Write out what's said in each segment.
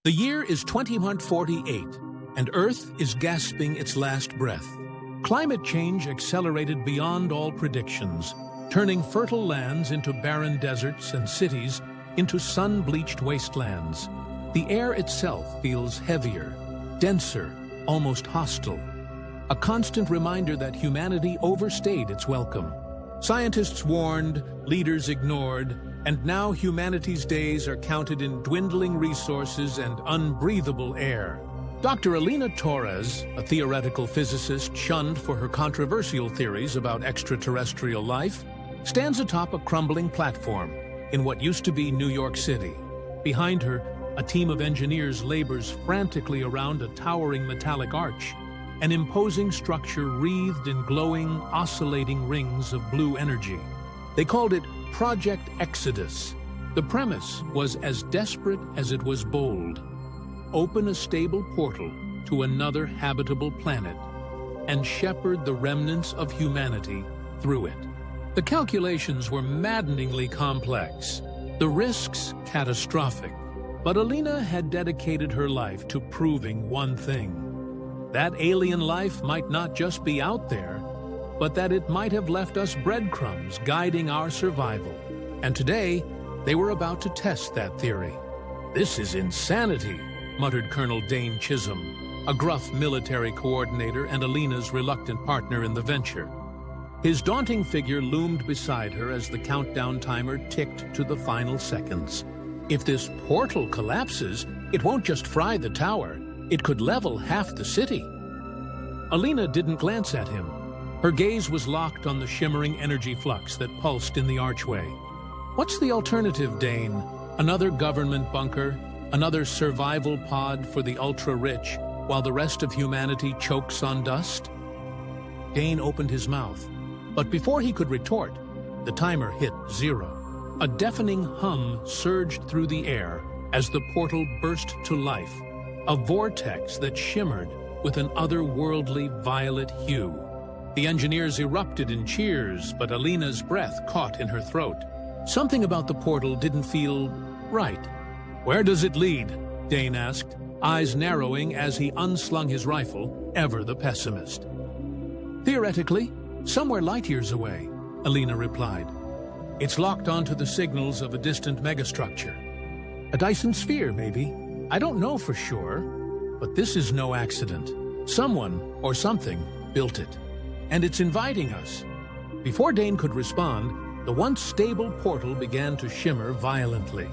The year is 2148, and Earth is gasping its last breath. Climate change accelerated beyond all predictions, turning fertile lands into barren deserts and cities into sun-bleached wastelands. The air itself feels heavier, denser, almost hostile. A constant reminder that humanity overstayed its welcome. Scientists warned, leaders ignored, and now humanity's days are counted in dwindling resources and unbreathable air. Dr. Alina Torres, a theoretical physicist shunned for her controversial theories about extraterrestrial life, stands atop a crumbling platform in what used to be New York City. Behind her, a team of engineers labors frantically around a towering metallic arch, an imposing structure wreathed in glowing, oscillating rings of blue energy. They called it Project Exodus. The premise was as desperate as it was bold. Open a stable portal to another habitable planet and shepherd the remnants of humanity through it. The calculations were maddeningly complex, the risks catastrophic, but Alina had dedicated her life to proving one thing. That alien life might not just be out there, but that it might have left us breadcrumbs guiding our survival. And today, they were about to test that theory. "This is insanity," muttered Colonel Dane Chisholm, a gruff military coordinator and Alina's reluctant partner in the venture. His daunting figure loomed beside her as the countdown timer ticked to the final seconds. If this portal collapses, it won't just fry the tower, it could level half the city. Alina didn't glance at him. Her gaze was locked on the shimmering energy flux that pulsed in the archway. "What's the alternative, Dane? Another government bunker? Another survival pod for the ultra-rich, while the rest of humanity chokes on dust?" Dane opened his mouth, but before he could retort, the timer hit 0. A deafening hum surged through the air as the portal burst to life, a vortex that shimmered with an otherworldly violet hue. The engineers erupted in cheers, but Alina's breath caught in her throat. Something about the portal didn't feel right. "Where does it lead?" Dane asked, eyes narrowing as he unslung his rifle, ever the pessimist. "Theoretically, somewhere light years away," Alina replied. "It's locked onto the signals of a distant megastructure. A Dyson sphere, maybe. I don't know for sure, but this is no accident. Someone or something built it, and it's inviting us." Before Dane could respond, the once stable portal began to shimmer violently.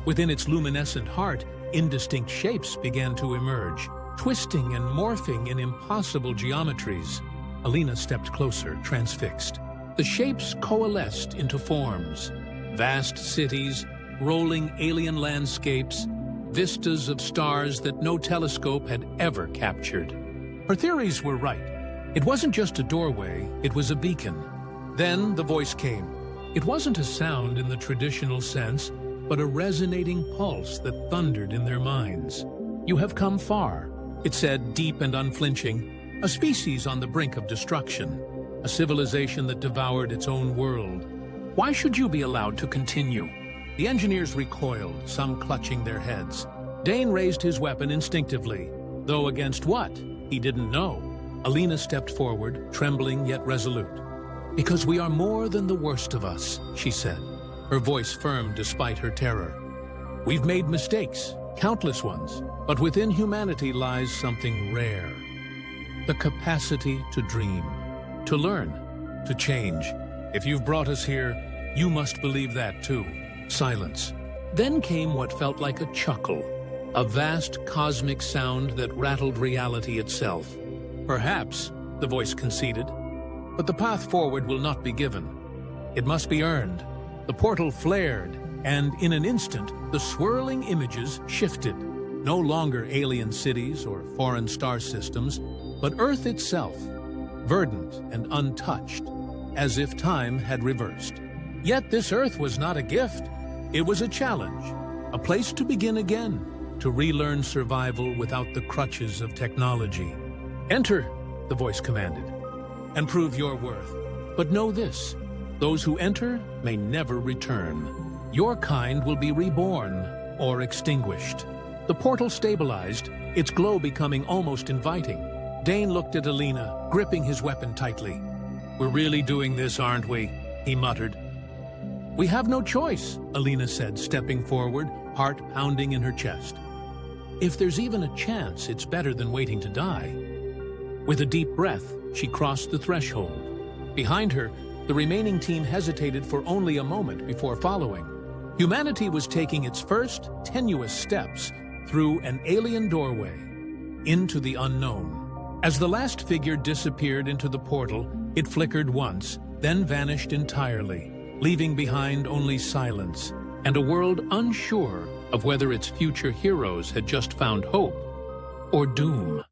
Within its luminescent heart, indistinct shapes began to emerge, twisting and morphing in impossible geometries. Alina stepped closer, transfixed. The shapes coalesced into forms. Vast cities, rolling alien landscapes, vistas of stars that no telescope had ever captured. Her theories were right. It wasn't just a doorway, it was a beacon. Then the voice came. It wasn't a sound in the traditional sense, but a resonating pulse that thundered in their minds. "You have come far," it said, deep and unflinching. "A species on the brink of destruction, a civilization that devoured its own world. Why should you be allowed to continue?" The engineers recoiled, some clutching their heads. Dane raised his weapon instinctively, though against what? He didn't know. Alina stepped forward, trembling yet resolute. "Because we are more than the worst of us," she said, her voice firm despite her terror. "We've made mistakes, countless ones, but within humanity lies something rare. The capacity to dream, to learn, to change. If you've brought us here, you must believe that too." Silence. Then came what felt like a chuckle, a vast cosmic sound that rattled reality itself. "Perhaps," the voice conceded, "but the path forward will not be given. It must be earned." The portal flared, and in an instant, the swirling images shifted. No longer alien cities or foreign star systems, but Earth itself, verdant and untouched, as if time had reversed. Yet this Earth was not a gift. It was a challenge, a place to begin again, to relearn survival without the crutches of technology. "Enter," the voice commanded, "and prove your worth. But know this, those who enter may never return. Your kind will be reborn or extinguished." The portal stabilized, its glow becoming almost inviting. Dane looked at Alina, gripping his weapon tightly. "We're really doing this, aren't we?" he muttered. "We have no choice," Alina said, stepping forward, heart pounding in her chest. "If there's even a chance, it's better than waiting to die." With a deep breath, she crossed the threshold. Behind her, the remaining team hesitated for only a moment before following. Humanity was taking its first, tenuous steps through an alien doorway into the unknown. As the last figure disappeared into the portal, it flickered once, then vanished entirely, leaving behind only silence and a world unsure of whether its future heroes had just found hope or doom.